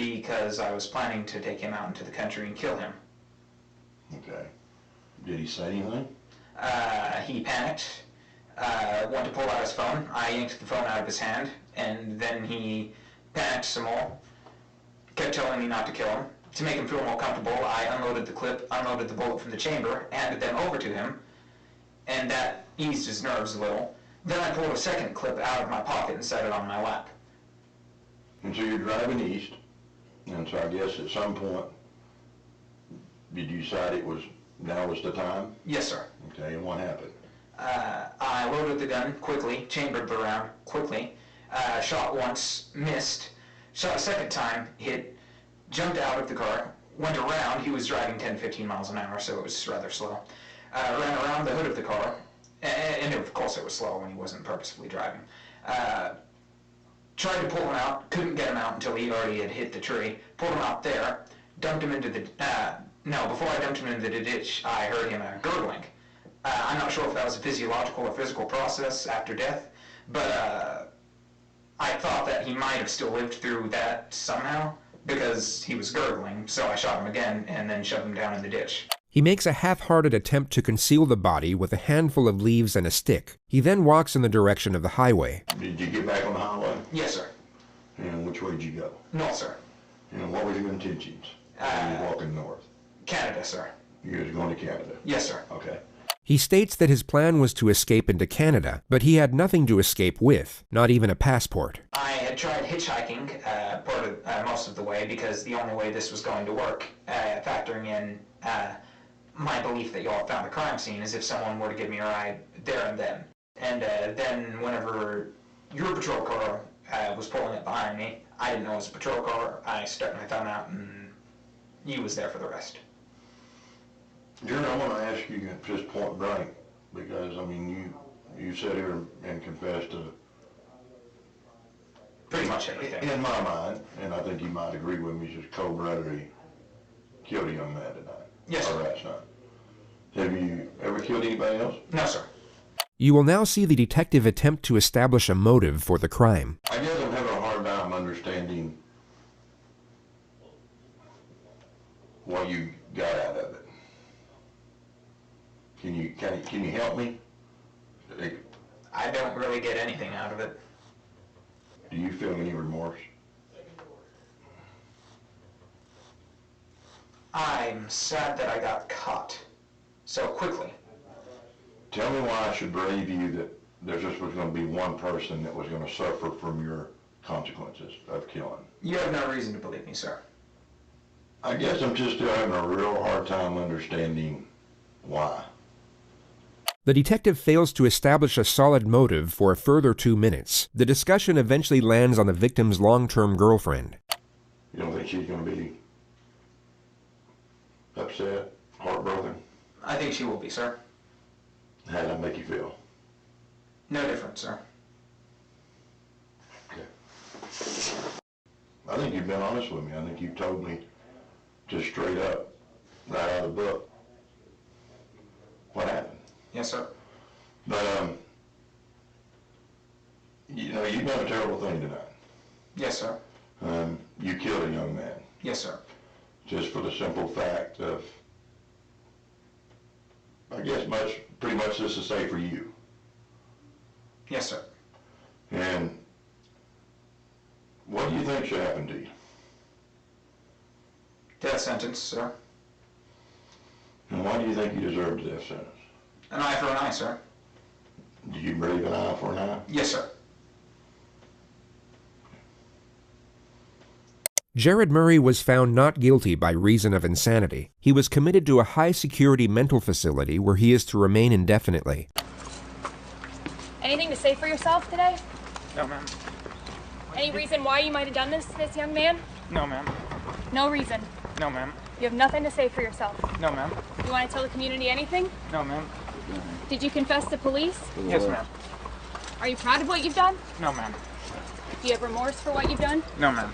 because I was planning to take him out into the country and kill him. Okay. Did he say anything? He panicked, wanted to pull out his phone. I yanked the phone out of his hand, and then he panicked some more, kept telling me not to kill him. To make him feel more comfortable, I unloaded the clip, unloaded the bullet from the chamber, handed them over to him, and that eased his nerves a little. Then I pulled a second clip out of my pocket and set it on my lap. And so you're driving east, and so I guess at some point, did you decide now was the time? Yes, sir. Okay, and what happened? I loaded the gun quickly, chambered the round quickly, shot once, missed, shot a second time, hit, jumped out of the car, went around. He was driving 10-15 miles an hour, so it was rather slow. Ran around the hood of the car, and of course it was slow when he wasn't purposefully driving. Tried to pull him out, couldn't get him out until he already had hit the tree. Pulled him out there, dumped him into the, before I dumped him into the ditch, I heard him gurgling. I'm not sure if that was a physiological or physical process after death, but I thought that he might have still lived through that somehow, because he was gurgling, so I shot him again and then shoved him down in the ditch. He makes a half-hearted attempt to conceal the body with a handful of leaves and a stick. He then walks in the direction of the highway. Did you get back on the highway? Yes, sir. And which way did you go? North, sir. And what were your intentions? You were walking north. Canada, sir. You was going to Canada? Yes, sir. Okay. He states that his plan was to escape into Canada, but he had nothing to escape with, not even a passport. I had tried hitchhiking most of the way because the only way this was going to work, factoring in my belief that y'all found the crime scene, is if someone were to give me a ride there and then. And then whenever your patrol car was pulling up behind me, I didn't know it was a patrol car. I stuck my thumb out and you was there for the rest. Jerry, I want to ask you just point blank, because, I mean, you sat here and confessed to pretty much everything. In my mind, and I think you might agree with me, just cold-bloodedly killed a young man tonight. Yes, sir. Or last night. Have you ever killed anybody else? No, sir. You will now see the detective attempt to establish a motive for the crime. I guess I'm having a hard time understanding what you got out of it. Can you help me? I don't really get anything out of it. Do you feel any remorse? I'm sad that I got caught so quickly. Tell me why I should believe you that there just was going to be one person that was going to suffer from your consequences of killing. You have no reason to believe me, sir. I guess I'm just still having a real hard time understanding why. The detective fails to establish a solid motive for a further 2 minutes. The discussion eventually lands on the victim's long-term girlfriend. You don't think she's going to be upset, heartbroken? I think she will be, sir. How does that make you feel? No different, sir. Okay. I think you've been honest with me. I think you've told me just straight up, right out of the book, what happened. Yes, sir. But, you know, you've done a terrible thing tonight. Yes, sir. You killed a young man. Yes, sir. Just for the simple fact of, I guess pretty much just to say for you. Yes, sir. And what do you think should happen to you? Death sentence, sir. And why do you think you deserve the death sentence? An eye for an eye, sir. Do you believe an eye for an eye? Yes, sir. Jared Murray was found not guilty by reason of insanity. He was committed to a high-security mental facility where he is to remain indefinitely. Anything to say for yourself today? No, ma'am. Any reason why you might have done this to this young man? No, ma'am. No reason. No, ma'am. You have nothing to say for yourself. No, ma'am. You want to tell the community anything? No, ma'am. Did you confess to police? Yes, ma'am. Are you proud of what you've done? No, ma'am. Do you have remorse for what you've done? No, ma'am.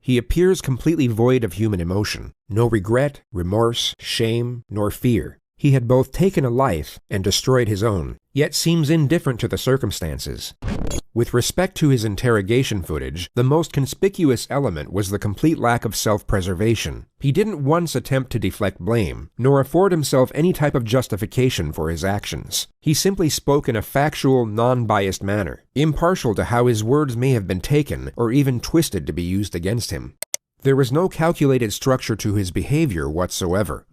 He appears completely void of human emotion. No regret, remorse, shame, nor fear. He had both taken a life and destroyed his own, yet seems indifferent to the circumstances. With respect to his interrogation footage, the most conspicuous element was the complete lack of self-preservation. He didn't once attempt to deflect blame, nor afford himself any type of justification for his actions. He simply spoke in a factual, non-biased manner, impartial to how his words may have been taken or even twisted to be used against him. There was no calculated structure to his behavior whatsoever.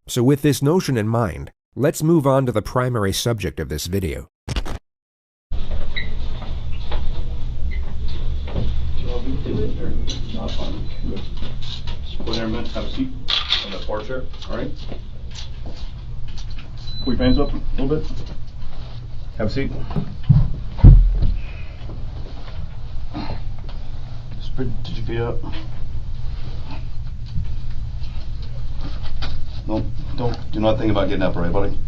So with this notion in mind, let's move on to the primary subject of this video. Not fun. Good. Just go there a minute, have a seat on the bar chair. Alright. Pull your hands up a little bit. Have a seat. Spread your feet up. No, don't do not think about getting up, alright, buddy?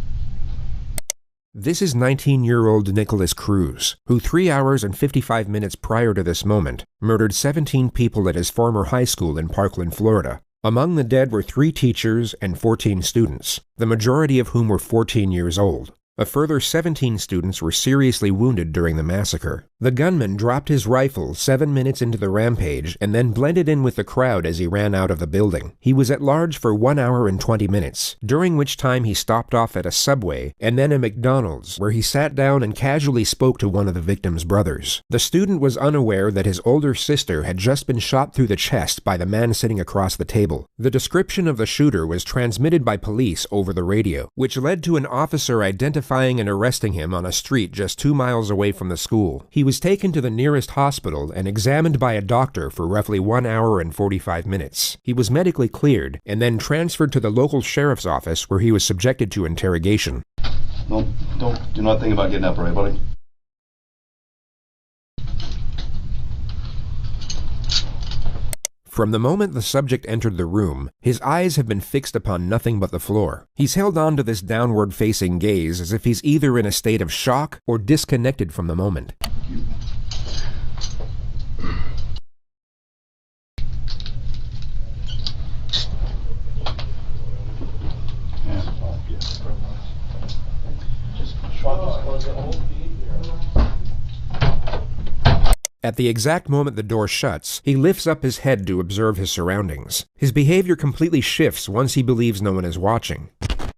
This is 19-year-old Nicholas Cruz, who 3 hours and 55 minutes prior to this moment murdered 17 people at his former high school in Parkland, Florida. Among the dead were 3 teachers and 14 students, the majority of whom were 14 years old. A further 17 students were seriously wounded during the massacre. The gunman dropped his rifle 7 minutes into the rampage and then blended in with the crowd as he ran out of the building. He was at large for 1 hour and 20 minutes, during which time he stopped off at a Subway and then a McDonald's, where he sat down and casually spoke to one of the victim's brothers. The student was unaware that his older sister had just been shot through the chest by the man sitting across the table. The description of the shooter was transmitted by police over the radio, which led to an officer identifying and arresting him on a street just 2 miles away from the school. He was taken to the nearest hospital and examined by a doctor for roughly 1 hour and 45 minutes. He was medically cleared and then transferred to the local sheriff's office where he was subjected to interrogation. No, do not think about getting up, alright, buddy? From the moment the subject entered the room, his eyes have been fixed upon nothing but the floor. He's held on to this downward-facing gaze as if he's either in a state of shock or disconnected from the moment. At the exact moment the door shuts, he lifts up his head to observe his surroundings. His behavior completely shifts once he believes no one is watching.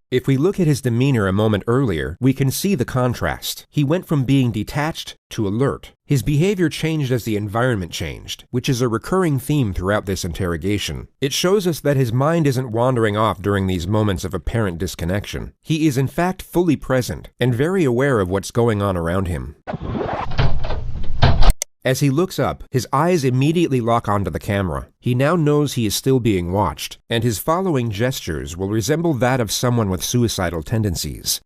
If we look at his demeanor a moment earlier, we can see the contrast. He went from being detached to alert. His behavior changed as the environment changed, which is a recurring theme throughout this interrogation. It shows us that his mind isn't wandering off during these moments of apparent disconnection. He is in fact fully present and very aware of what's going on around him. As he looks up, his eyes immediately lock onto the camera. He now knows he is still being watched, and his following gestures will resemble that of someone with suicidal tendencies.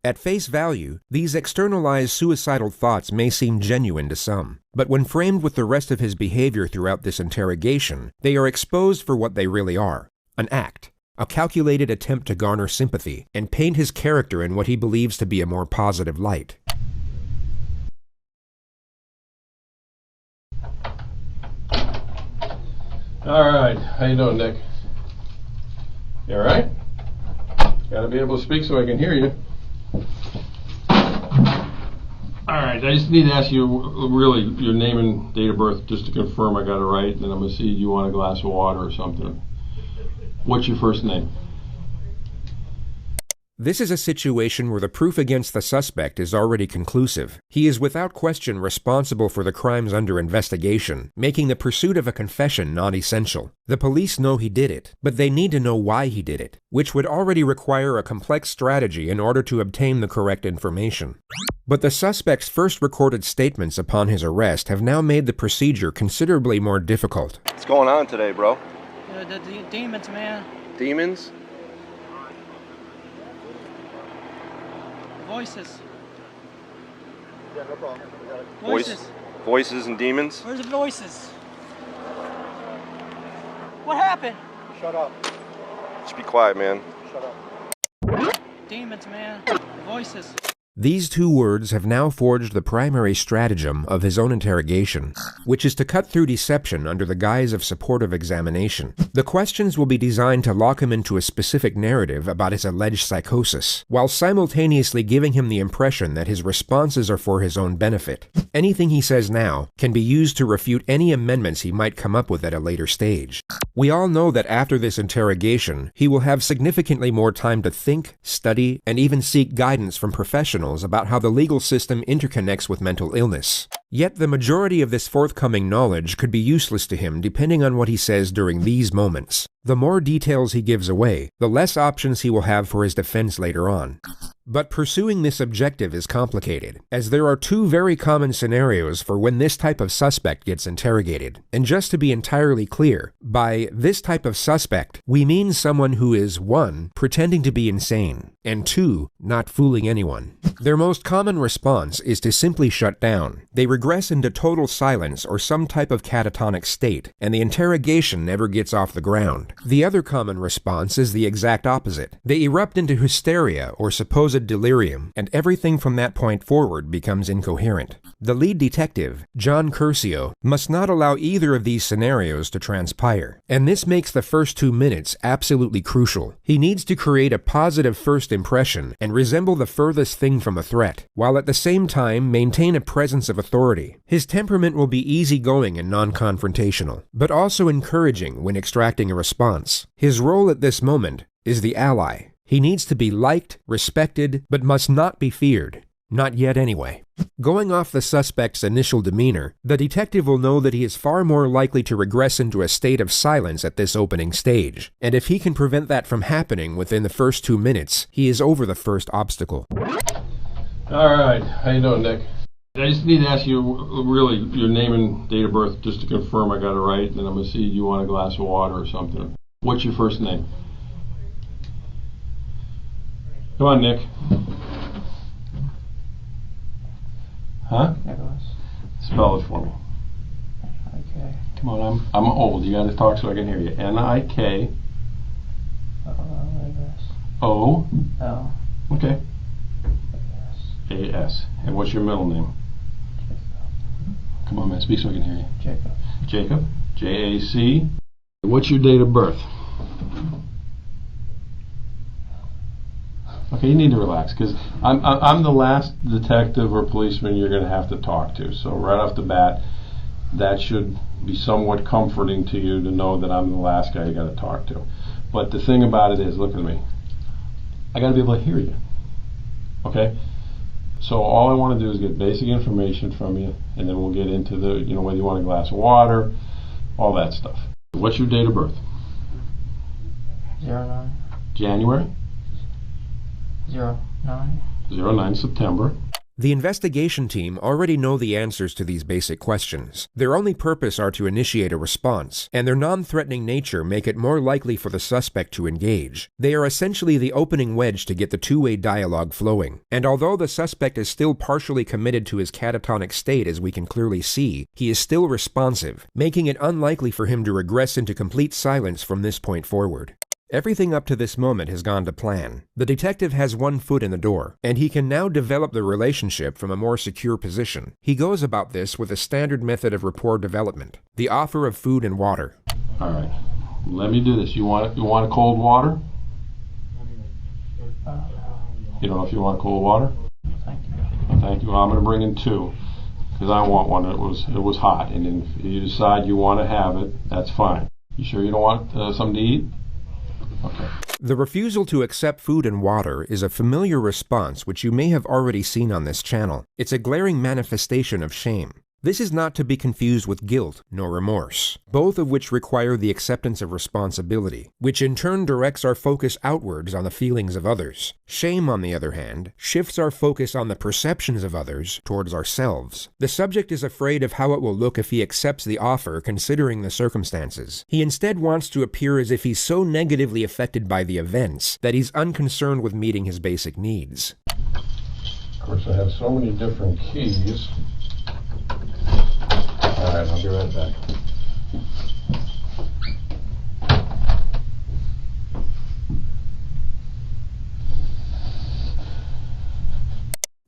At face value, these externalized suicidal thoughts may seem genuine to some, but when framed with the rest of his behavior throughout this interrogation, they are exposed for what they really are: an act, a calculated attempt to garner sympathy and paint his character in what he believes to be a more positive light. All right, how you doing, Nick? You all right? Gotta be able to speak so I can hear you. Alright, I just need to ask you really your name and date of birth just to confirm I got it right, and then I'm going to see you want a glass of water or something. What's your first name? This is a situation where the proof against the suspect is already conclusive. He is without question responsible for the crimes under investigation, making the pursuit of a confession not essential. The police know he did it, but they need to know why he did it, which would already require a complex strategy in order to obtain the correct information. But the suspect's first recorded statements upon his arrest have now made the procedure considerably more difficult. What's going on today, bro? The demons, man. Demons? Voices. Yeah, no problem. Voices. Voices and demons? Where's the voices? What happened? Shut up. Just be quiet, man. Shut up. Demons, man. Voices. These two words have now forged the primary stratagem of his own interrogation, which is to cut through deception under the guise of supportive examination. The questions will be designed to lock him into a specific narrative about his alleged psychosis, while simultaneously giving him the impression that his responses are for his own benefit. Anything he says now can be used to refute any amendments he might come up with at a later stage. We all know that after this interrogation, he will have significantly more time to think, study, and even seek guidance from professionals about how the legal system interconnects with mental illness. Yet the majority of this forthcoming knowledge could be useless to him depending on what he says during these moments. The more details he gives away, the less options he will have for his defense later on. But pursuing this objective is complicated, as there are two very common scenarios for when this type of suspect gets interrogated. And just to be entirely clear, by this type of suspect, we mean someone who is 1. Pretending to be insane, and 2. Not fooling anyone. Their most common response is to simply shut down. They regress into total silence or some type of catatonic state, and the interrogation never gets off the ground. The other common response is the exact opposite. They erupt into hysteria or supposed delirium, and everything from that point forward becomes incoherent. The lead detective, John Curcio, must not allow either of these scenarios to transpire, and this makes the first 2 minutes absolutely crucial. He needs to create a positive first impression and resemble the furthest thing from a threat, while at the same time maintain a presence of authority. His temperament will be easygoing and non-confrontational, but also encouraging when extracting a response. His role at this moment is the ally. He needs to be liked, respected, but must not be feared. Not yet anyway. Going off the suspect's initial demeanor, the detective will know that he is far more likely to regress into a state of silence at this opening stage, and if he can prevent that from happening within the first 2 minutes, he is over the first obstacle. Alright, how you doing, Nick? I just need to ask you, really, your name and date of birth, just to confirm I got it right, and then I'm going to see you want a glass of water or something. What's your first name? Come on, Nick. Huh? Nicholas. Spell it for me. Okay. Come on, I'm old. You gotta talk so I can hear you. N-I-K. O. L. Okay. A-S. And what's your middle name? Come on, man. Speak so I can hear you. Jacob. Jacob. J-A-C. What's your date of birth? Okay, you need to relax, because I'm the last detective or policeman you're going to have to talk to. So right off the bat, that should be somewhat comforting to you to know that I'm the last guy you got to talk to. But the thing about it is, look at me. I got to be able to hear you. Okay? So all I want to do is get basic information from you, and then we'll get into the, whether you want a glass of water, all that stuff. What's your date of birth? 09. January? 09. 09 September. The investigation team already know the answers to these basic questions. Their only purpose are to initiate a response, and their non-threatening nature make it more likely for the suspect to engage. They are essentially the opening wedge to get the two-way dialogue flowing. And although the suspect is still partially committed to his catatonic state, as we can clearly see, he is still responsive, making it unlikely for him to regress into complete silence from this point forward. Everything up to this moment has gone to plan. The detective has one foot in the door, and he can now develop the relationship from a more secure position. He goes about this with a standard method of rapport development, the offer of food and water. All right, let me do this. You want a cold water? You don't know if you want cold water? Thank you. Thank you. Well, I'm going to bring in 2, because I want one. It was hot, and if you decide you want to have it, that's fine. You sure you don't want something to eat? Okay. The refusal to accept food and water is a familiar response which you may have already seen on this channel. It's a glaring manifestation of shame. This is not to be confused with guilt nor remorse, both of which require the acceptance of responsibility, which in turn directs our focus outwards on the feelings of others. Shame, on the other hand, shifts our focus on the perceptions of others towards ourselves. The subject is afraid of how it will look if he accepts the offer considering the circumstances. He instead wants to appear as if he's so negatively affected by the events that he's unconcerned with meeting his basic needs. Of course, I have so many different keys. All right, I'll be right back.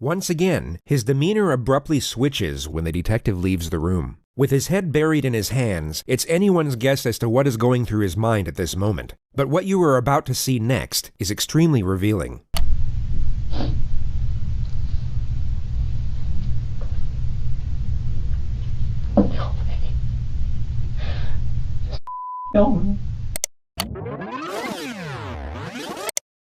Once again, his demeanor abruptly switches when the detective leaves the room. With his head buried in his hands, it's anyone's guess as to what is going through his mind at this moment. But what you are about to see next is extremely revealing.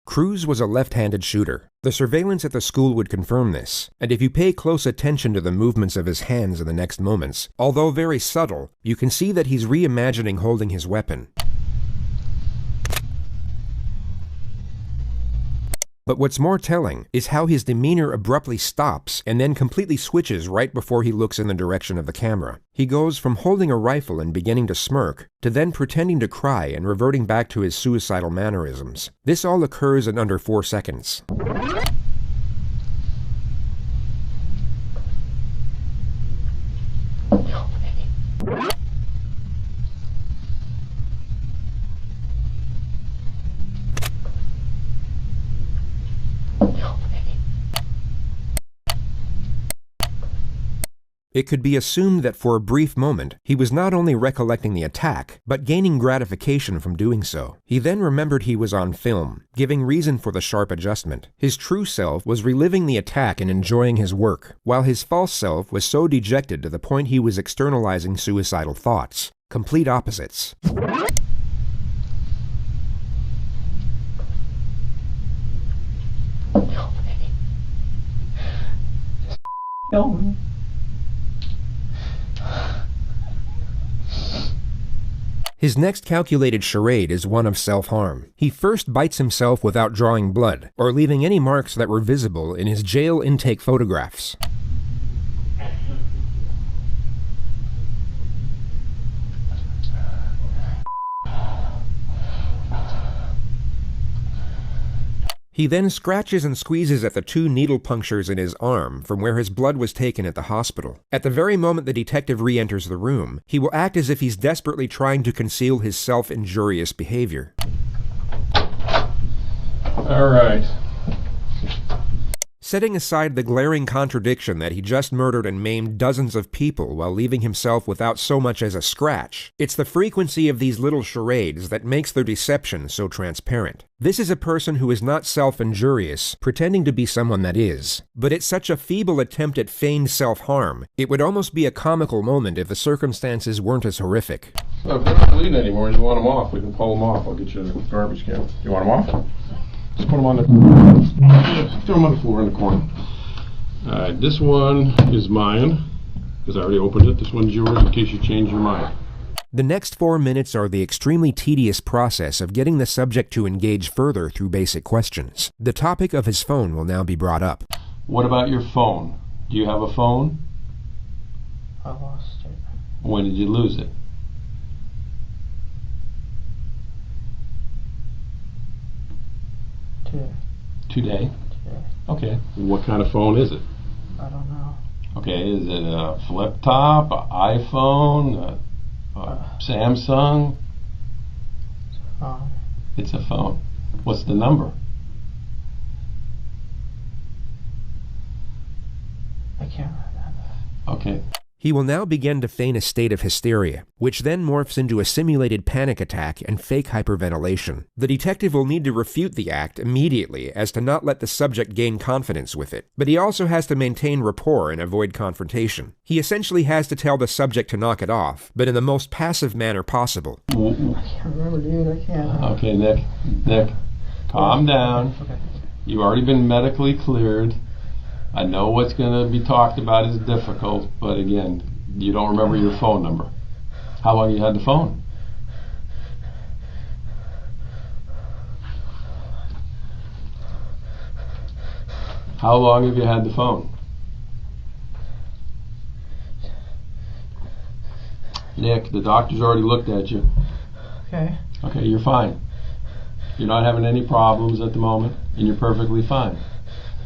Cruz was a left-handed shooter. The surveillance at the school would confirm this, and if you pay close attention to the movements of his hands in the next moments, although very subtle, you can see that he's reimagining holding his weapon. But what's more telling is how his demeanor abruptly stops and then completely switches right before he looks in the direction of the camera. He goes from holding a rifle and beginning to smirk, to then pretending to cry and reverting back to his suicidal mannerisms. This all occurs in under 4 seconds. It could be assumed that for a brief moment, he was not only recollecting the attack, but gaining gratification from doing so. He then remembered he was on film, giving reason for the sharp adjustment. His true self was reliving the attack and enjoying his work, while his false self was so dejected to the point he was externalizing suicidal thoughts. Complete opposites. His next calculated charade is one of self-harm. He first bites himself without drawing blood, or leaving any marks that were visible in his jail intake photographs. He then scratches and squeezes at the 2 needle punctures in his arm from where his blood was taken at the hospital. At the very moment the detective re-enters the room, he will act as if he's desperately trying to conceal his self-injurious behavior. All right. Setting aside the glaring contradiction that he just murdered and maimed dozens of people while leaving himself without so much as a scratch, it's the frequency of these little charades that makes their deception so transparent. This is a person who is not self-injurious, pretending to be someone that is. But it's such a feeble attempt at feigned self-harm, it would almost be a comical moment if the circumstances weren't as horrific. So if they're not bleeding anymore, you want them off, we can pull them off. I'll get you a garbage can. You want them off? Just put them on the throw them on the floor in the corner. Alright, this one is mine, because I already opened it. This one's yours in case you change your mind. The next 4 minutes are the extremely tedious process of getting the subject to engage further through basic questions. The topic of his phone will now be brought up. What about your phone? Do you have a phone? I lost it. When did you lose it? Today? Today. Okay. What kind of phone is it? I don't know. Okay, is it a flip top, an iPhone, a Samsung? It's a phone. It's a phone. What's the number? I can't remember. Okay. He will now begin to feign a state of hysteria, which then morphs into a simulated panic attack and fake hyperventilation. The detective will need to refute the act immediately as to not let the subject gain confidence with it, but he also has to maintain rapport and avoid confrontation. He essentially has to tell the subject to knock it off, but in the most passive manner possible. I can't remember, dude. I can't. Okay, Nick, calm down. Okay. You've already been medically cleared. I know what's going to be talked about is difficult, but again, you don't remember your phone number. How long you had the phone? How long have you had the phone? Nick, the doctor's already looked at you. Okay. Okay, you're fine. You're not having any problems at the moment, and you're perfectly fine.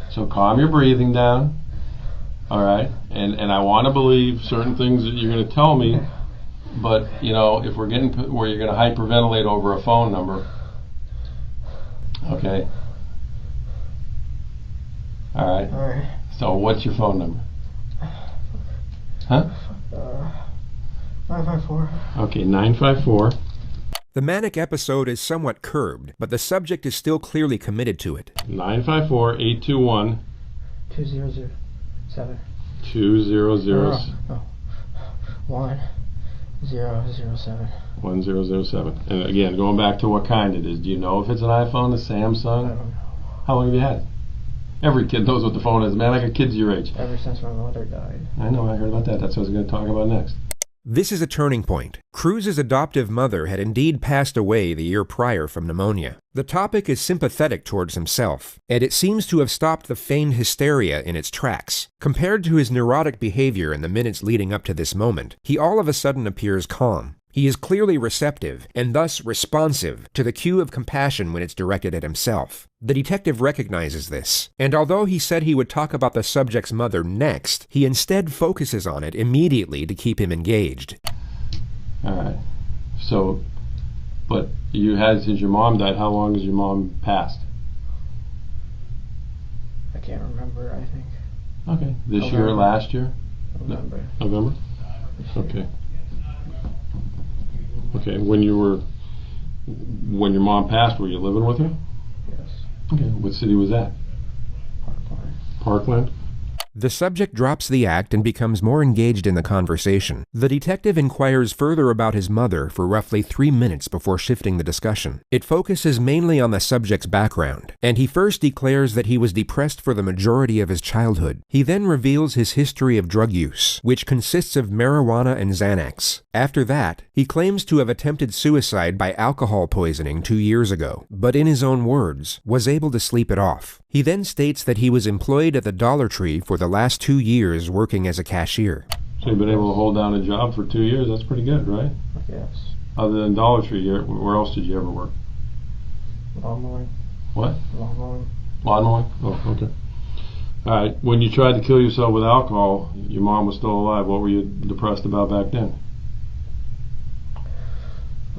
So calm your breathing down, all right? And I want to believe certain things that you're going to tell me, but, you know, if we're getting where you're going to hyperventilate over a phone number, okay? All right. All right. So what's your phone number? Huh? 954. Okay, 954. The manic episode is somewhat curbed, but the subject is still clearly committed to it. 954-821. 2007. 2007. No. 1007. 1007. And again, going back to what kind it is, do you know if it's an iPhone, a Samsung? I don't know. How long have you had it? Every kid knows what the phone is, man. I got kids your age. Ever since my mother died. I know, I heard about that. That's what I was going to talk about next. This is a turning point. Cruz's adoptive mother had indeed passed away the year prior from pneumonia. The topic is sympathetic towards himself, and it seems to have stopped the feigned hysteria in its tracks. Compared to his neurotic behavior in the minutes leading up to this moment, he all of a sudden appears calm. He is clearly receptive, and thus responsive, to the cue of compassion when it's directed at himself. The detective recognizes this, and although he said he would talk about the subject's mother next, he instead focuses on it immediately to keep him engaged. Alright. So, but you had, since your mom died, how long has your mom passed? I can't remember, I think. Okay. This November. year or last year? November. November? Okay. Okay, when your mom passed, were you living with her? Yes. Okay, what city was that? Parkland. Parkland? The subject drops the act and becomes more engaged in the conversation. The detective inquires further about his mother for roughly 3 minutes before shifting the discussion. It focuses mainly on the subject's background, and he first declares that he was depressed for the majority of his childhood. He then reveals his history of drug use, which consists of marijuana and Xanax. After that, he claims to have attempted suicide by alcohol poisoning 2 years ago, but in his own words, was able to sleep it off. He then states that he was employed at the Dollar Tree for the last 2 years working as a cashier. So you've been able to hold down a job for 2 years, that's pretty good, right? Yes. Other than Dollar Tree, where else did you ever work? Lawn mowing. What? Lawn mowing. Lawn mowing? Oh, okay. Alright, when you tried to kill yourself with alcohol, your mom was still alive. What were you depressed about back then?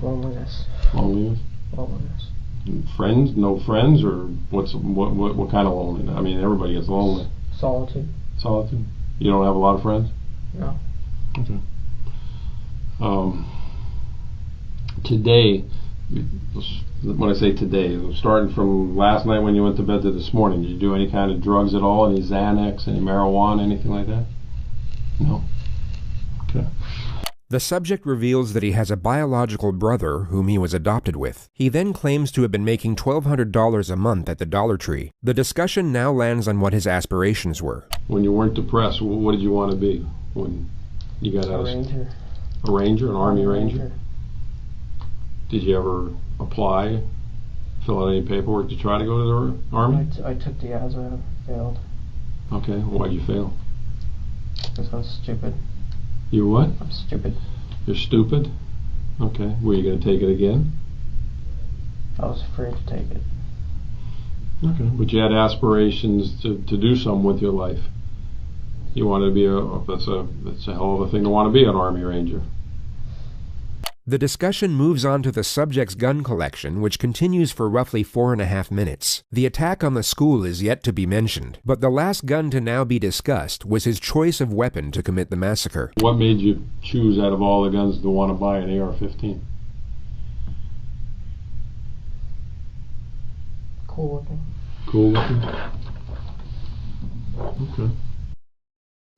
Loneliness. Loneliness? Loneliness. Friends? No friends? Or what kind of loneliness? I mean, everybody gets lonely. Solitude. Solitude? You don't have a lot of friends? No. Okay. Today, when I say today, starting from last night when you went to bed to this morning, did you do any kind of drugs at all? Any Xanax, any marijuana, anything like that? No? Okay. The subject reveals that he has a biological brother whom he was adopted with. He then claims to have been making $1,200 a month at the Dollar Tree. The discussion now lands on what his aspirations were. When you weren't depressed, what did you want to be when you got out of school? Ranger. A ranger? An Army Ranger? Did you ever apply, fill out any paperwork to try to go to the Army? I took the ASVAB, failed. Okay, why'd you fail? Because I was stupid. You what? I'm stupid. You're stupid? Okay, were you going to take it again? I was afraid to take it. Okay, but you had aspirations to do something with your life. You wanted to be that's a hell of a thing to want to be, an Army Ranger. The discussion moves on to the subject's gun collection, which continues for roughly 4.5 minutes. The attack on the school is yet to be mentioned, but the last gun to now be discussed was his choice of weapon to commit the massacre. What made you choose out of all the guns to want to buy an AR-15? Cool looking. Cool looking? Okay.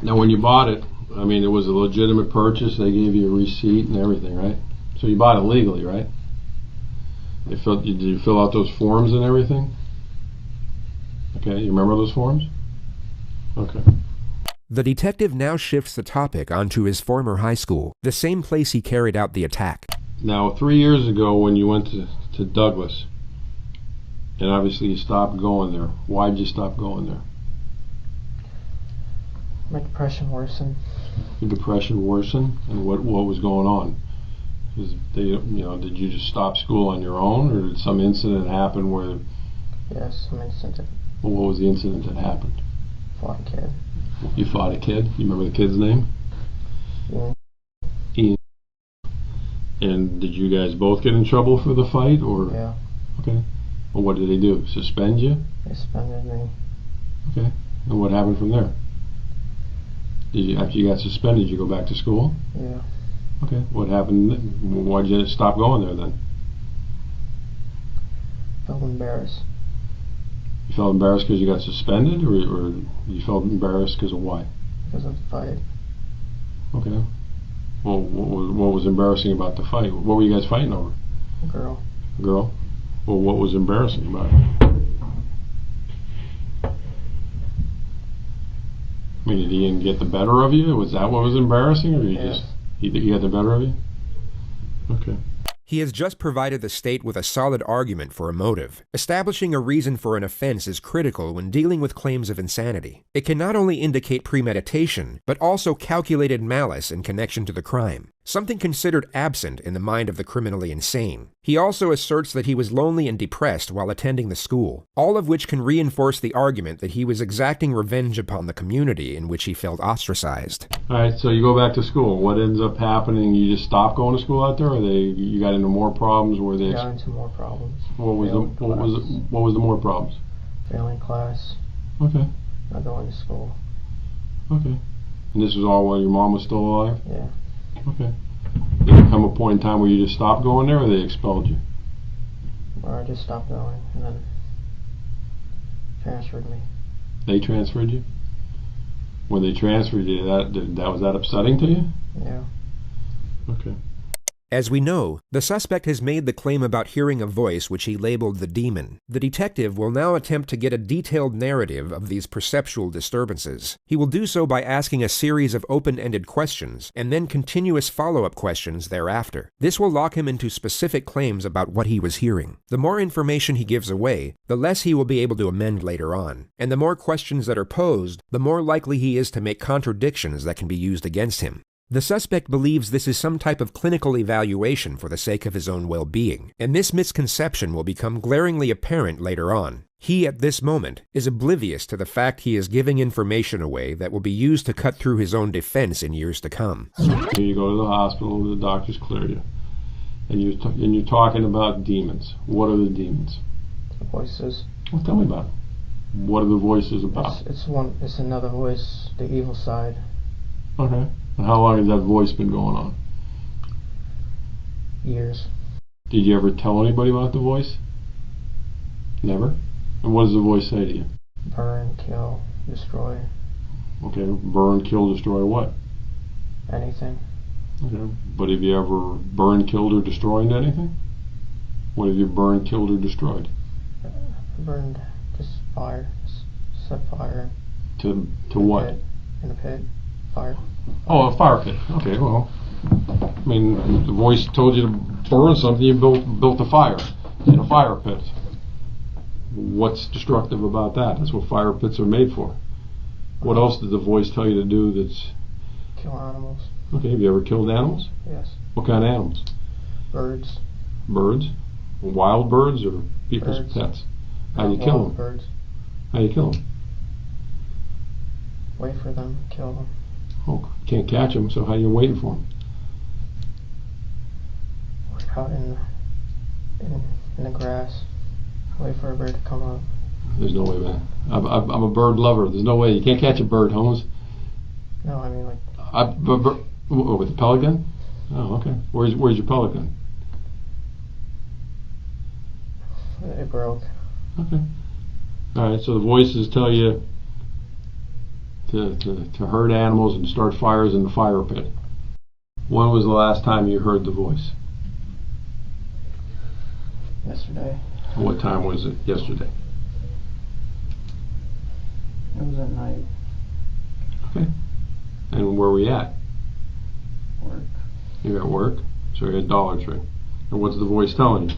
Now when you bought it, I mean, it was a legitimate purchase. They gave you a receipt and everything, right? So you bought it legally, right? Did you fill out those forms and everything? Okay, you remember those forms? Okay. The detective now shifts the topic onto his former high school, the same place he carried out the attack. Now, 3 years ago when you went to Douglas, and obviously you stopped going there, why'd you stop going there? My depression worsened. Your depression worsened? And what was going on? Did you just stop school on your own, or did some incident happen where... Yes, some incident. Well, what was the incident that happened? Fought a kid. You fought a kid? You remember the kid's name? Yeah. Ian. And did you guys both get in trouble for the fight, or? Yeah. Okay. Well, what did they do? Suspend you? They suspended me. Okay. And what happened from there? After you got suspended, you go back to school? Yeah. Okay. What happened? Why'd you stop going there then? Felt embarrassed. You felt embarrassed because you got suspended, or you felt embarrassed because of why? Because of the fight. Okay. Well, what was embarrassing about the fight? What were you guys fighting over? A girl. A girl? Well, what was embarrassing about it? I mean, did he get the better of you? Was that what was embarrassing, or he got the better of you? Okay. He has just provided the state with a solid argument for a motive. Establishing a reason for an offense is critical when dealing with claims of insanity. It can not only indicate premeditation, but also calculated malice in connection to the crime, something considered absent in the mind of the criminally insane. He also asserts that he was lonely and depressed while attending the school, all of which can reinforce the argument that he was exacting revenge upon the community in which he felt ostracized. All right, so you go back to school. What ends up happening? You just stop going to school out there, or you got into more problems? Got into more problems. What was the more problems? Failing class. Okay. Not going to school. Okay. And this was all while your mom was still alive? Yeah. Okay. Did there come a point in time where you just stopped going there, or they expelled you? Or I just stopped going and then transferred me. They transferred you? When they transferred you, was that upsetting to you? Yeah. Okay. As we know, the suspect has made the claim about hearing a voice which he labeled the demon. The detective will now attempt to get a detailed narrative of these perceptual disturbances. He will do so by asking a series of open-ended questions, and then continuous follow-up questions thereafter. This will lock him into specific claims about what he was hearing. The more information he gives away, the less he will be able to amend later on. And the more questions that are posed, the more likely he is to make contradictions that can be used against him. The suspect believes this is some type of clinical evaluation for the sake of his own well-being, and this misconception will become glaringly apparent later on. He, at this moment, is oblivious to the fact he is giving information away that will be used to cut through his own defense in years to come. You go to the hospital, the doctors clear you, and you're talking about demons. What are the demons? The voices. Well, tell me about it. What are the voices about? It's another voice, the evil side. Okay. And how long has that voice been going on? Years. Did you ever tell anybody about the voice? Never? And what does the voice say to you? Burn, kill, destroy. Okay, burn, kill, destroy what? Anything. Okay, but have you ever burned, killed, or destroyed anything? What have you burned, killed, or destroyed? Burned, just fire. Set fire. To what? In a pit. Fire. Oh, a fire pit. Okay, well, I mean, the voice told you to burn something, you built a fire in a fire pit. What's destructive about that? That's what fire pits are made for. What else did the voice tell you to do that's... Kill animals. Okay, have you ever killed animals? Yes. What kind of animals? Birds. Birds? Wild birds or people's Birds. pets? How do you kill them? Birds. How do you kill them? Wait for them, kill them. Oh, can't catch them, so how are you waiting for them? Out in the grass. Wait for a bird to come up. There's no way, man. I'm a bird lover. There's no way. You can't catch a bird, Holmes. No, I mean like... with a pellet gun? Oh, okay. Where's your pellet gun? It broke. Okay. Alright, so the voices tell you to hurt animals and start fires in the fire pit. When was the last time you heard the voice? Yesterday. What time was it yesterday? It was at night. Okay. And where were you at? Work. You were at work? So you're at Dollar Tree. And what's the voice telling you?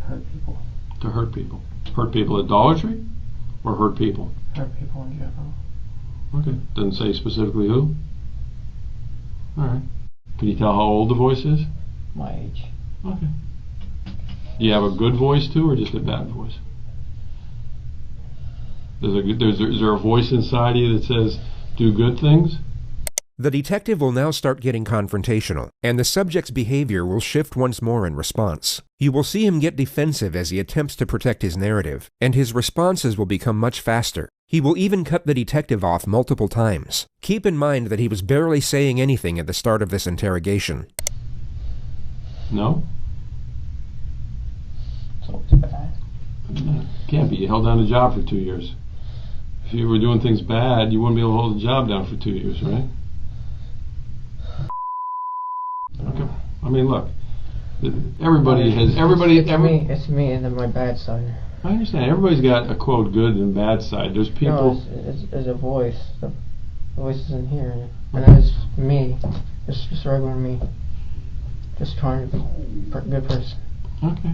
Hurt people. To hurt people. Hurt people at Dollar Tree? Or hurt people? Hurt people in general. Okay. Doesn't say specifically who? Alright. Can you tell how old the voice is? My age. Okay. Do you have a good voice too, or just a bad voice? Is there a voice inside you that says, do good things? The detective will now start getting confrontational, and the subject's behavior will shift once more in response. You will see him get defensive as he attempts to protect his narrative, and his responses will become much faster. He will even cut the detective off multiple times. Keep in mind that he was barely saying anything at the start of this interrogation. No? So it's bad. Can't be. You held down a job for 2 years. If you were doing things bad, you wouldn't be able to hold a job down for 2 years, right? Okay. I mean, look. It's me and then my bad side. I understand. Everybody's got a quote good and bad side. There's people. No, it's a voice. The voice isn't here, and it's me, just regular me, just trying to be a good person. Okay.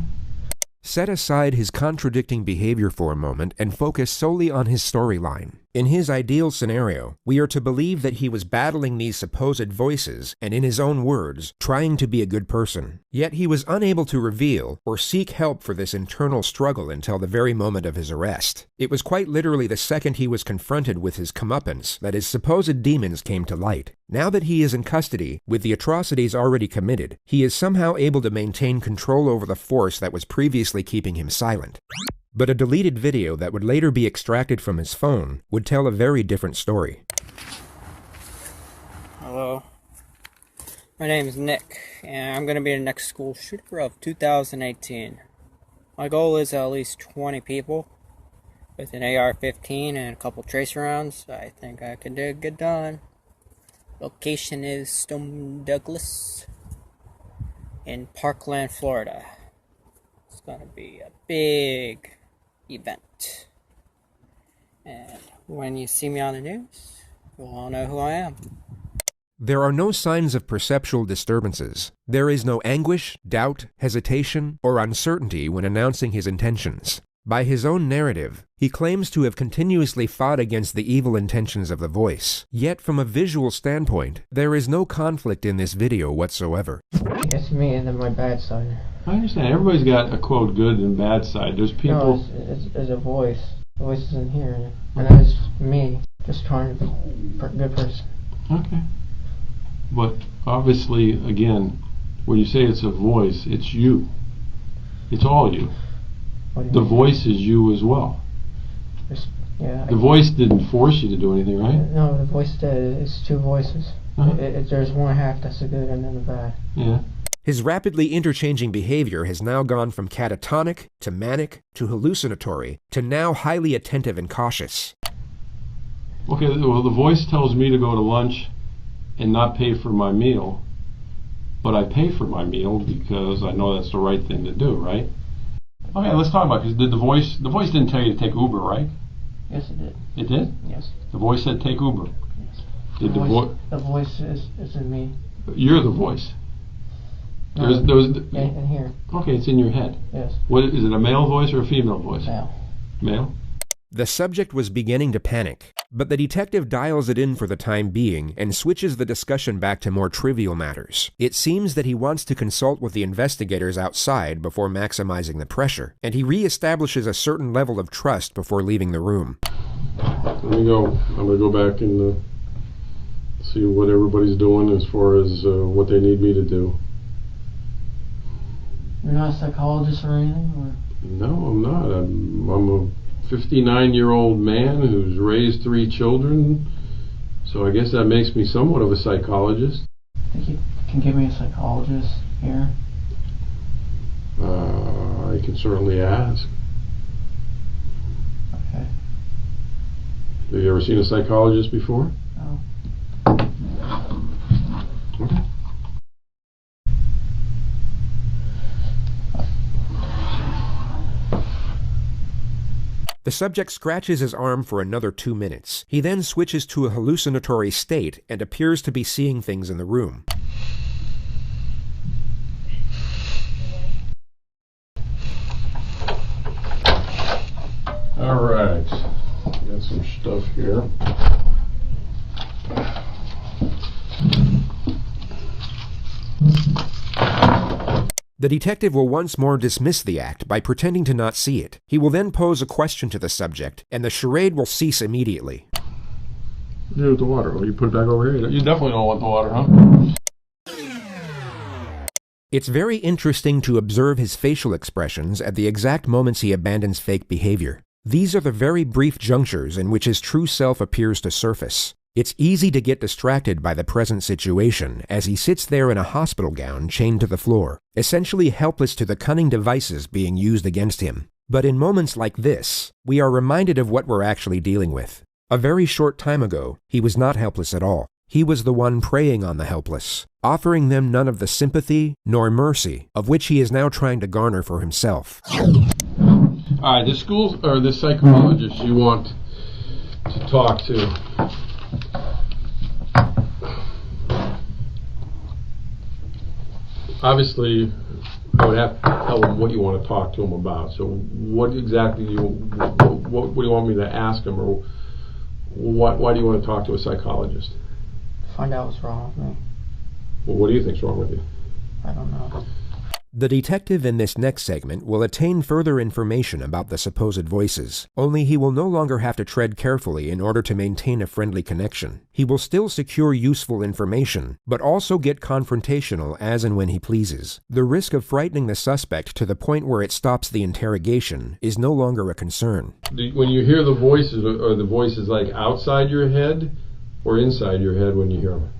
Set aside his contradicting behavior for a moment and focus solely on his storyline. In his ideal scenario, we are to believe that he was battling these supposed voices and, in his own words, trying to be a good person. Yet he was unable to reveal or seek help for this internal struggle until the very moment of his arrest. It was quite literally the second he was confronted with his comeuppance that his supposed demons came to light. Now that he is in custody, with the atrocities already committed, he is somehow able to maintain control over the force that was previously keeping him silent. But a deleted video that would later be extracted from his phone would tell a very different story. Hello, my name is Nick, and I'm going to be the next school shooter of 2018. My goal is at least 20 people with an AR-15 and a couple tracer rounds. I think I can get it done. Location is Stone Douglas in Parkland, Florida. It's going to be a big event. And when you see me on the news, you'll all know who I am. There are no signs of perceptual disturbances. There is no anguish, doubt, hesitation, or uncertainty when announcing his intentions. By his own narrative, he claims to have continuously fought against the evil intentions of the voice. Yet from a visual standpoint, there is no conflict in this video whatsoever. It's me and then my bad side. I understand. Everybody's got a quote good and bad side. There's people. No, it's a voice. The voice isn't here, and it's me, just trying to be a good person. Okay. But obviously, again, when you say it's a voice, it's you. It's all you. The voice is you as well. Yeah. The voice didn't force you to do anything, right? No, the voice did. It's two voices. There's one half that's the good and then the bad. Yeah. His rapidly interchanging behavior has now gone from catatonic to manic to hallucinatory to now highly attentive and cautious. Okay, well, the voice tells me to go to lunch and not pay for my meal, but I pay for my meal because I know that's the right thing to do, right? Okay, let's talk about it. Did the voice didn't tell you to take Uber, right? Yes, it did. It did? Yes. The voice said take Uber. Yes. Did the voice is in me. You're the voice. No, in here. Okay, it's in your head. Yes. What is it? A male voice or a female voice? Male. Male? The subject was beginning to panic, but the detective dials it in for the time being and switches the discussion back to more trivial matters. It seems that he wants to consult with the investigators outside before maximizing the pressure, and he reestablishes a certain level of trust before leaving the room. Let me go. I'm going to go back and see what everybody's doing as far as what they need me to do. You're not a psychologist or anything? Or? No, I'm not. I'm a 59-year-old man who's raised 3 children, so I guess that makes me somewhat of a psychologist. Think you can give me a psychologist here? I can certainly ask. Okay. Have you ever seen a psychologist before? No. Okay. The subject scratches his arm for another 2 minutes. He then switches to a hallucinatory state and appears to be seeing things in the room. All right. Got some stuff here. The detective will once more dismiss the act by pretending to not see it. He will then pose a question to the subject, and the charade will cease immediately. Do with the water. Well, you put it back over here. You definitely don't want the water, huh? It's very interesting to observe his facial expressions at the exact moments he abandons fake behavior. These are the very brief junctures in which his true self appears to surface. It's easy to get distracted by the present situation as he sits there in a hospital gown chained to the floor, essentially helpless to the cunning devices being used against him. But in moments like this, we are reminded of what we're actually dealing with. A very short time ago, he was not helpless at all. He was the one preying on the helpless, offering them none of the sympathy nor mercy of which he is now trying to garner for himself. Alright, this school, or this psychologist you want to talk to, obviously, I would have to tell him what you want to talk to him about. So what exactly do you want me to ask him, or why do you want to talk to a psychologist? Find out what's wrong with me. Well, what do you think's wrong with you? I don't know. The detective in this next segment will attain further information about the supposed voices, only he will no longer have to tread carefully in order to maintain a friendly connection. He will still secure useful information, but also get confrontational as and when he pleases. The risk of frightening the suspect to the point where it stops the interrogation is no longer a concern. When you hear the voices, are the voices like outside your head or inside your head when you hear them?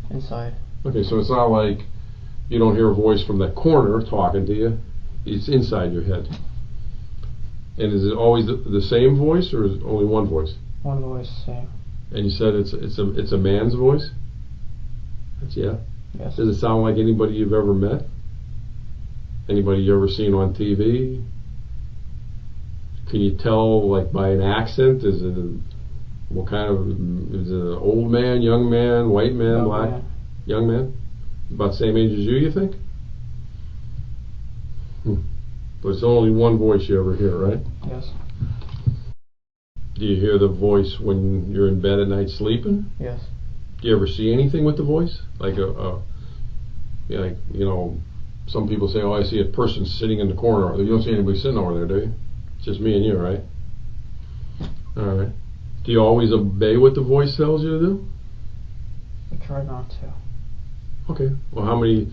Inside. Okay, so it's not like you don't hear a voice from that corner talking to you. It's inside your head. And is it always the same voice, or is it only one voice? One voice, same. And you said it's a man's voice? That's yeah. Yes. Does it sound like anybody you've ever met? Anybody you ever seen on TV? Can you tell, like, by an accent? Is it what kind of? Is it an old man, young man, white man, Young black? man. Young man? About the same age as you think? But it's only one voice you ever hear, right? Yes. Do you hear the voice when you're in bed at night sleeping? Yes. Do you ever see anything with the voice? Like some people say, oh, I see a person sitting in the corner. You don't see anybody sitting over there, do you? It's just me and you, right? All right. Do you always obey what the voice tells you to do? I try not to. Okay. Well, how many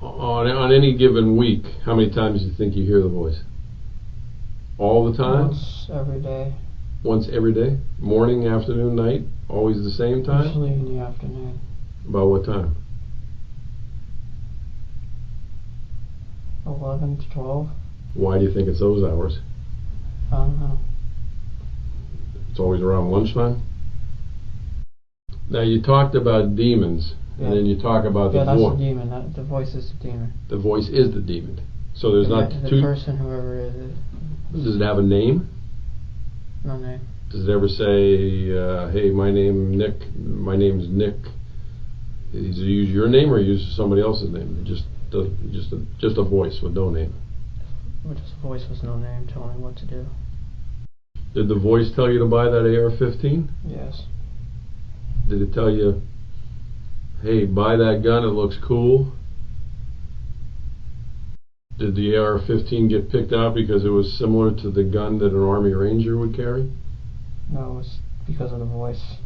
on any given week? How many times do you think you hear the voice? All the time? Once every day. Once every day? Morning, afternoon, night? Always the same time? Usually in the afternoon. About what time? 11 to 12. Why do you think it's those hours? I don't know. It's always around lunchtime? Now you talked about demons, and then you talk about the that's voice. the demon. The voice is the demon. The voice is the demon. So there's not the two. person, whoever it is. Does it have a name? No name. Does it ever say, "Hey, my name's Nick. Does it use your name or use somebody else's name? Just a voice with no name. Just a voice with no name telling me what to do. Did the voice tell you to buy that AR-15? Yes. Did it tell you, hey, buy that gun, it looks cool? Did the AR-15 get picked out because it was similar to the gun that an Army Ranger would carry? No, it's because of the voice.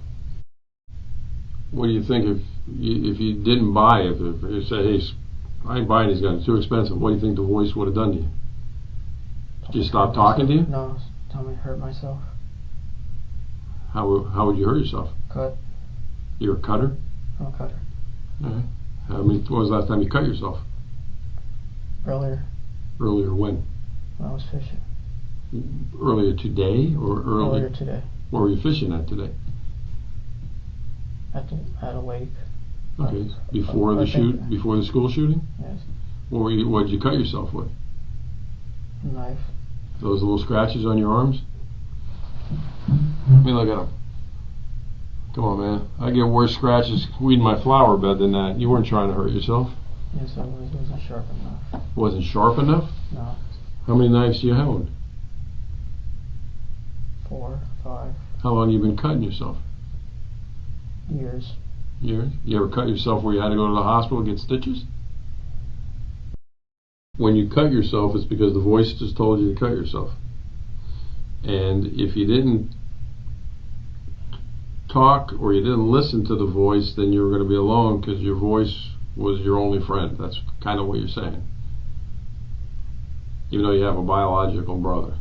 What do you think if you didn't buy it, if you said, hey, I ain't buying these guns, it's too expensive, what do you think the voice would have done to you? Did you stop talking to you? No, tell me to hurt myself. How would you hurt yourself? Cut. You're a cutter? I'm a cutter. Alright. When was the last time you cut yourself? Earlier. Earlier when? When I was fishing. Earlier today or Earlier today. Where were you fishing at today? At a lake. Okay. Before the school shooting? Yes. What did you cut yourself with? A knife. Those little scratches on your arms? Let me look at them. Come on, man. I get worse scratches weeding my flower bed than that. You weren't trying to hurt yourself. Yes, I was. It wasn't sharp enough. Wasn't sharp enough? No. How many knives do you own? 4, 5. How long have you been cutting yourself? Years. Years? You ever cut yourself where you had to go to the hospital and get stitches? When you cut yourself, it's because the voice just told you to cut yourself. And if you didn't talk or you didn't listen to the voice, then you were going to be alone because your voice was your only friend. That's kind of what you're saying. Even though you have a biological brother.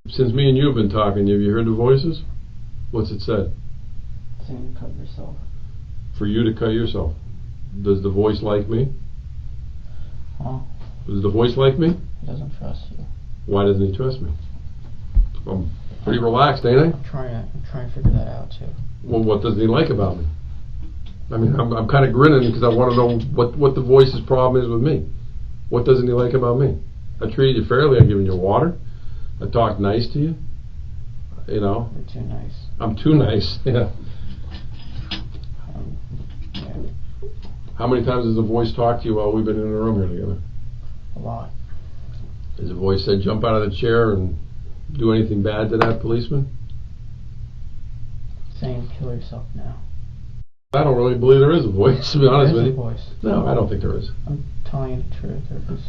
Since me and you have been talking, have you heard the voices? What's it said? Saying cut yourself. For you to cut yourself. Does the voice like me? Oh. Does the voice like me? He doesn't trust you. Why doesn't he trust me? I'm pretty relaxed, ain't I? I'm trying to figure that out too. Well, what doesn't he like about me? I mean, I'm kind of grinning because I want to know what the voice's problem is with me. What doesn't he like about me? I treated you fairly. I've given you water. I talked nice to you. You know. You're too nice. I'm too nice. Yeah. Yeah. How many times has the voice talked to you while we've been in the room here together? A lot. Has the voice said jump out of the chair and do anything bad to that policeman? Saying kill yourself now. I don't really believe there is a voice, to be honest with you. There is a voice. No, I don't think there is. I'm telling you the truth. There is.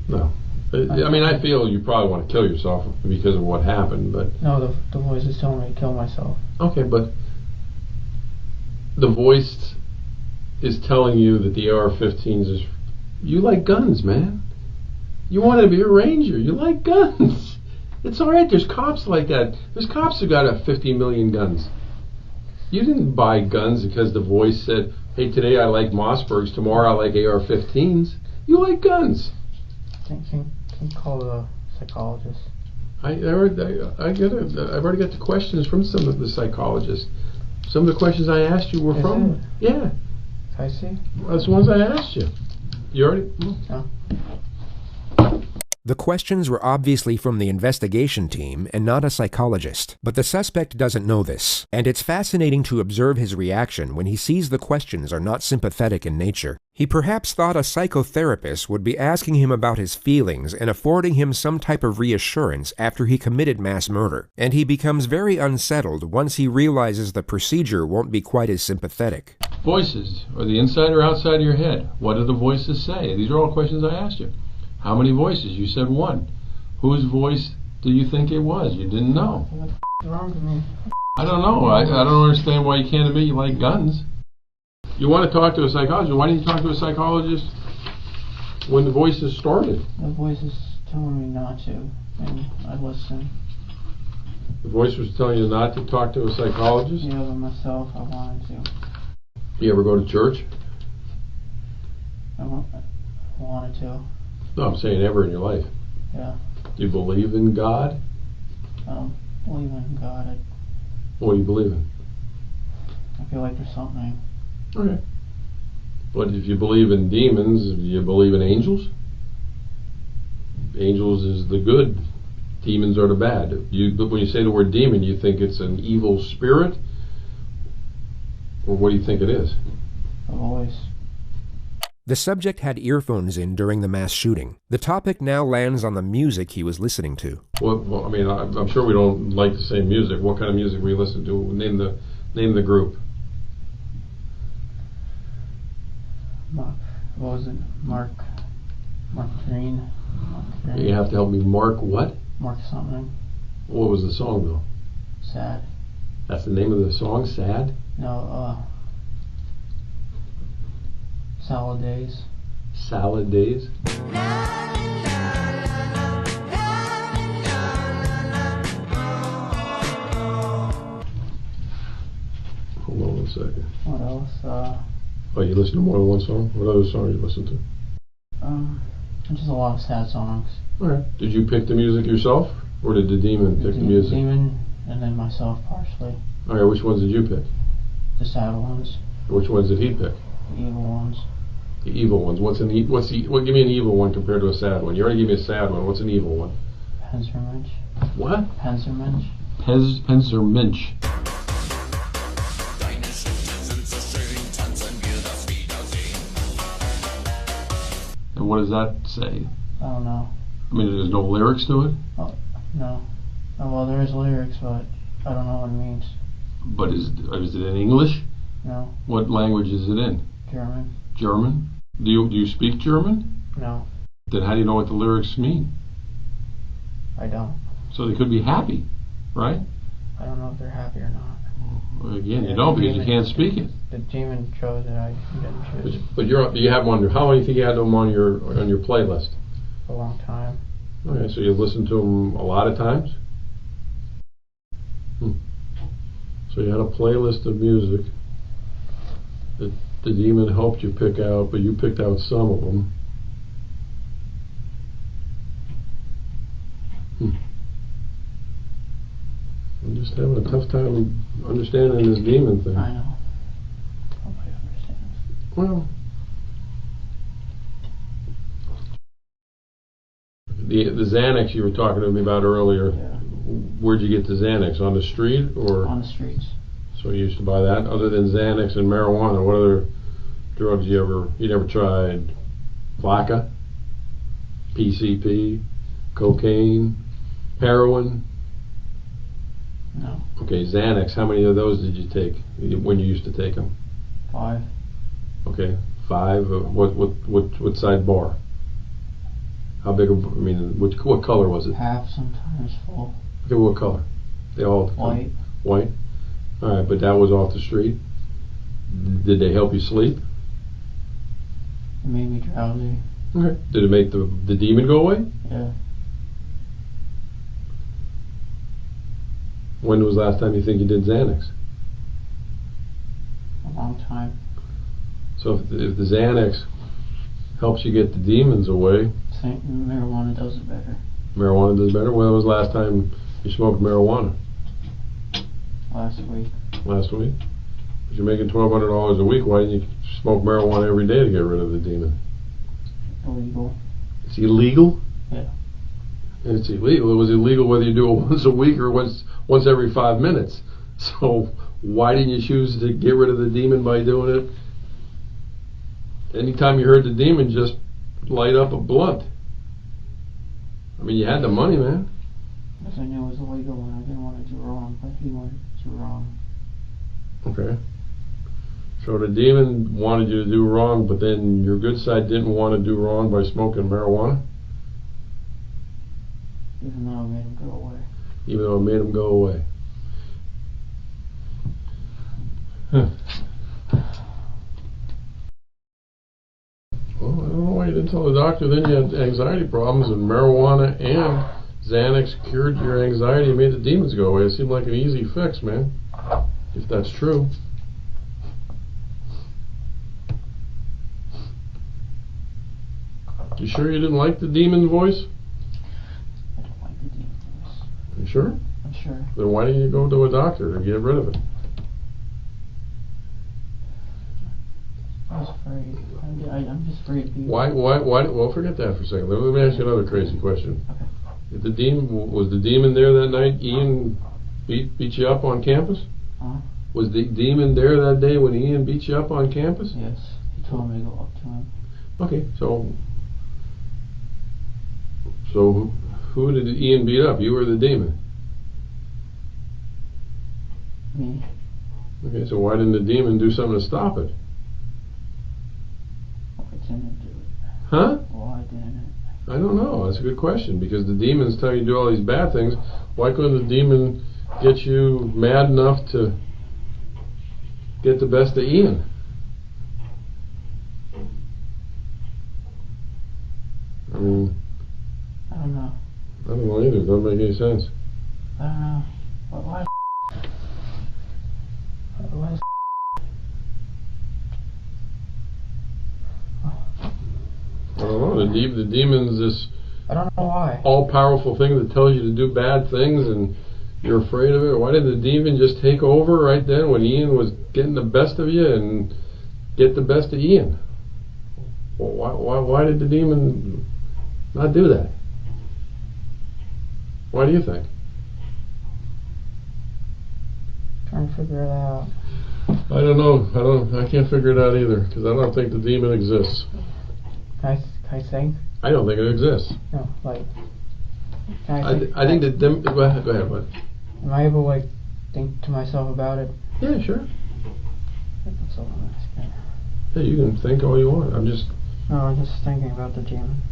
No. I mean, I feel you probably want to kill yourself because of what happened, but... No, the voice is telling me to kill myself. Okay, but the voice is telling you that the AR-15s is... You like guns, man. You want to be a ranger. You like guns. It's all right. There's cops like that. There's cops who got 50 million guns. You didn't buy guns because the voice said, hey, today I like Mossbergs, tomorrow I like AR-15s. You like guns. Can you call the psychologist? I've already got the questions from some of the psychologists. Some of the questions I asked you were Is from... it? Yeah. I see. That's the ones I asked you. You already... No. The questions were obviously from the investigation team and not a psychologist, but the suspect doesn't know this, and it's fascinating to observe his reaction when he sees the questions are not sympathetic in nature. He perhaps thought a psychotherapist would be asking him about his feelings and affording him some type of reassurance after he committed mass murder, and he becomes very unsettled once he realizes the procedure won't be quite as sympathetic. Voices. Are the inside or outside of your head? What do the voices say? These are all questions I asked you. How many voices? You said one. Whose voice do you think it was? You didn't know. What's wrong with me? I don't know. I don't understand why you can't admit you like guns. You want to talk to a psychologist. Why didn't you talk to a psychologist when the voices started? The voice is telling me not to, and I listen. The voice was telling you not to talk to a psychologist? Yeah, but myself, I wanted to. You ever go to church? I wanted to. No, I'm saying ever in your life. Yeah. Do you believe in God? I don't believe in God. What do you believe in? I feel like there's something. Okay. But if you believe in demons, do you believe in angels? Angels is the good. Demons are the bad. But when you say the word demon, you think it's an evil spirit? Or what do you think it is? A voice. The subject had earphones in during the mass shooting. The topic now lands on the music he was listening to. Well, I mean, I'm sure we don't like the same music. What kind of music were you listening to? Name the group. What was it? Mark Green. You have to help me. Mark what? Mark something. What was the song though? Sad. That's the name of the song? Sad? No, Salad Days. Salad Days? Hold on one second. What else? Oh, you listen to more than one song? What other song you listen to? Just a lot of sad songs. Alright. Did you pick the music yourself? Or did the demon pick the music? The demon, and then myself partially. Alright, which ones did you pick? The sad ones. Which ones did he pick? The evil ones. The evil ones. Give me an evil one compared to a sad one. You already gave me a sad one. What's an evil one? Panzermensch. What? Panzermensch. Panzermensch. And what does that say? I don't know. I mean, there's no lyrics to it? Oh, no. Oh, well, there is lyrics, but I don't know what it means. But is it in English? No. What language is it in? German. German? Do you speak German? No. Then how do you know what the lyrics mean? I don't. So they could be happy, right? I don't know if they're happy or not. Well, again, you don't because you can't speak it. The demon chose it. I didn't choose. But you have them on your. How long do you think you had them on your playlist? A long time. Okay, so you listened to them a lot of times. So you had a playlist of music that the demon helped you pick out, but you picked out some of them. I'm just having a tough time understanding this demon thing. I know. Nobody understands. Well, the Xanax you were talking to me about earlier, Yeah. Where'd you get the Xanax? On the street or? On the streets. So you used to buy that? Other than Xanax and marijuana, what other drugs you never tried? Vodka? PCP? Cocaine? Heroin? No. Okay, Xanax, how many of those did you take when you used to take them? 5. Okay, 5. What size bar? How big? What color was it? Half, sometimes full. Okay, what color? They all White. White. All right, but that was off the street. Did they help you sleep? It made me drowsy. Okay. Did it make the demon go away? Yeah. When was the last time you think you did Xanax? A long time. So if the Xanax helps you get the demons away, Marijuana does it better. marijuana does better. When was the last time you smoked marijuana? Last week. Last week? But you're making $1,200 a week. Why didn't you smoke marijuana every day to get rid of the demon? Illegal. It's illegal? Yeah. It's illegal. It was illegal whether you do it once a week or once every 5 minutes. So why didn't you choose to get rid of the demon by doing it? Anytime you heard the demon, just light up a blunt. I mean, you had the money, man. Because I knew it was illegal and I didn't want to do wrong, but he wanted to do wrong. Okay. So the demon wanted you to do wrong, but then your good side didn't want to do wrong by smoking marijuana? Even though it made him go away. Even though it made him go away. Huh. Well, I don't know why you didn't tell the doctor then you had anxiety problems and marijuana and Xanax cured your anxiety and made the demons go away. It seemed like an easy fix, man. If that's true. You sure you didn't like the demon voice? I don't like the demon voice. You sure? I'm sure. Then why didn't you go to a doctor to get rid of it? I was afraid. I'm just afraid of people. Why, well, forget that for a second. Let me ask you another crazy question. Okay. If was the demon there that night? Ian beat you up on campus? Huh? Was the demon there that day when Ian beat you up on campus? Yes. He told me to go up to him. Okay, so who did Ian beat up? You or the demon? Me. Okay, so why didn't the demon do something to stop it? I didn't do it. Huh? Why didn't it? I don't know. That's a good question, because the demons tell you to do all these bad things. Why couldn't the demon get you mad enough to get the best of Ian? I mean, I don't know. I don't know either. It doesn't make any sense. I don't know. Why? Why? I don't know. The demon's this I don't know why. all-powerful thing that tells you to do bad things and you're afraid of it. Why didn't the demon just take over right then when Ian was getting the best of you and get the best of Ian? Well, why did the demon not do that? Why do you think? Trying to figure it out. I don't know. I can't figure it out either, because I don't think the demon exists. Can I think? I don't think it exists. No, like. Can I think? I think that go ahead, bud. Am I able to like think to myself about it? Yeah, sure. That's all I'm asking. Hey, you can think all you want. No, I'm just thinking about the demon.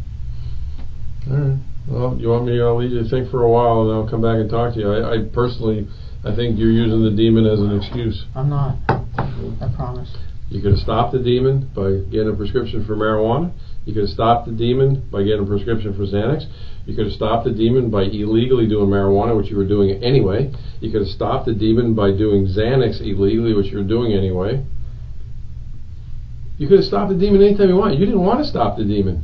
All right. Well, you want me? I'll leave you to think for a while, and I'll come back and talk to you. I personally, I think you're using the demon as an excuse. I'm not. I promise. You could have stopped the demon by getting a prescription for marijuana. You could have stopped the demon by getting a prescription for Xanax. You could have stopped the demon by illegally doing marijuana, which you were doing anyway. You could have stopped the demon by doing Xanax illegally, which you were doing anyway. You could have stopped the demon anytime you wanted. You didn't want to stop the demon.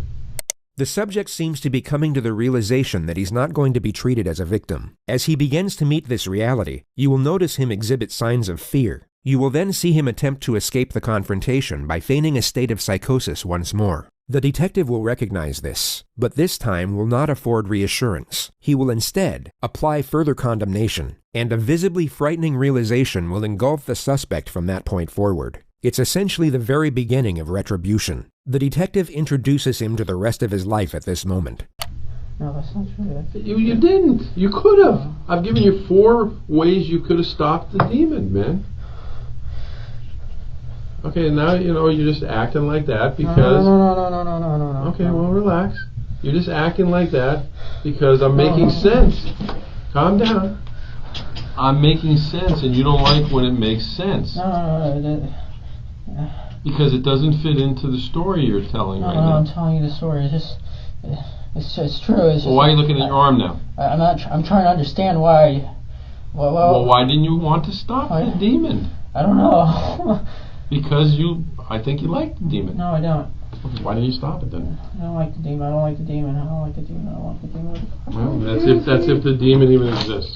The subject seems to be coming to the realization that he's not going to be treated as a victim. As he begins to meet this reality, you will notice him exhibit signs of fear. You will then see him attempt to escape the confrontation by feigning a state of psychosis once more. The detective will recognize this, but this time will not afford reassurance. He will instead apply further condemnation, and a visibly frightening realization will engulf the suspect from that point forward. It's essentially the very beginning of retribution. The detective introduces him to the rest of his life at this moment. No, that's not true. You didn't. You could have. I've given you 4 ways you could have stopped the demon, man. Okay, now you know you're just acting like that because. No. Okay, well, relax. You're just acting like that because I'm making sense. Calm down. I'm making sense, and you don't like when it makes sense. No. Because it doesn't fit into the story you're telling right now. I'm telling you the story. It's true. It's just, well, why are you looking at your arm now? I'm trying to understand why. Well, why didn't you want to stop the demon? I don't know. Because I think you like the demon. No, I don't. Why didn't you stop it then? I don't like the demon. I don't like the demon. I don't like the demon. I don't like the demon. Well, that's if the demon even exists.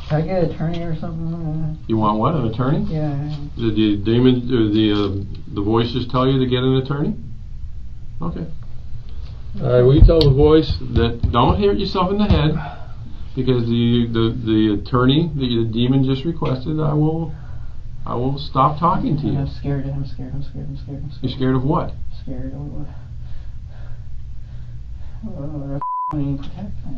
Can I get an attorney or something? You want what? An attorney? Yeah. Did the demon, the voice just tell you to get an attorney? Okay. All right. Will you tell the voice that don't hit yourself in the head, because the attorney the demon just requested, I will stop talking to you. I'm scared. You're scared of what? Scared of what? Why wouldn't he protect me?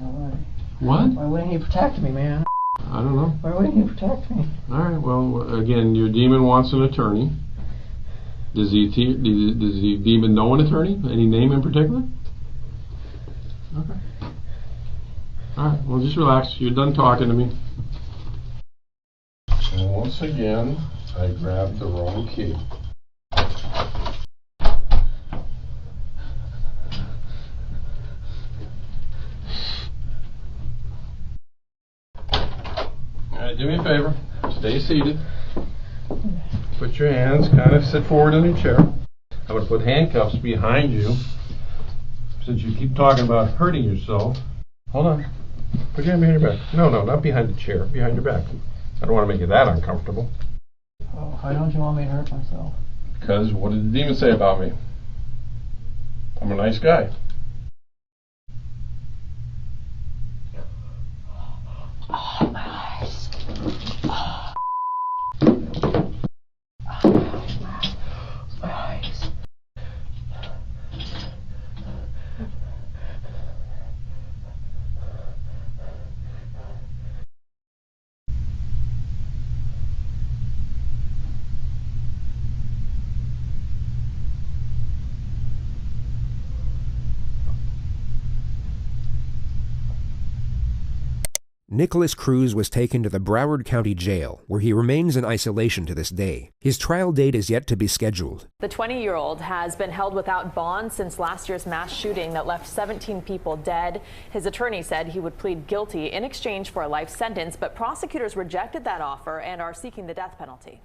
What? Why wouldn't he protect me, man? I don't know. Why wouldn't he protect me? All right. Well, again, your demon wants an attorney. Does the demon know an attorney? Any name in particular? Okay. All right. Well, just relax. You're done talking to me. And once again, I grabbed the wrong key. Do me a favor, stay seated, put your hands, kind of sit forward in your chair. I'm going to put handcuffs behind you, since you keep talking about hurting yourself. Hold on, put your hand behind your back. No, not behind the chair, behind your back. I don't want to make you that uncomfortable. Oh, why don't you want me to hurt myself? Because what did the demon say about me? I'm a nice guy. Oh, my eyes. My eyes. Nicholas Cruz was taken to the Broward County Jail, where he remains in isolation to this day. His trial date is yet to be scheduled. The 20-year-old has been held without bond since last year's mass shooting that left 17 people dead. His attorney said he would plead guilty in exchange for a life sentence, but prosecutors rejected that offer and are seeking the death penalty.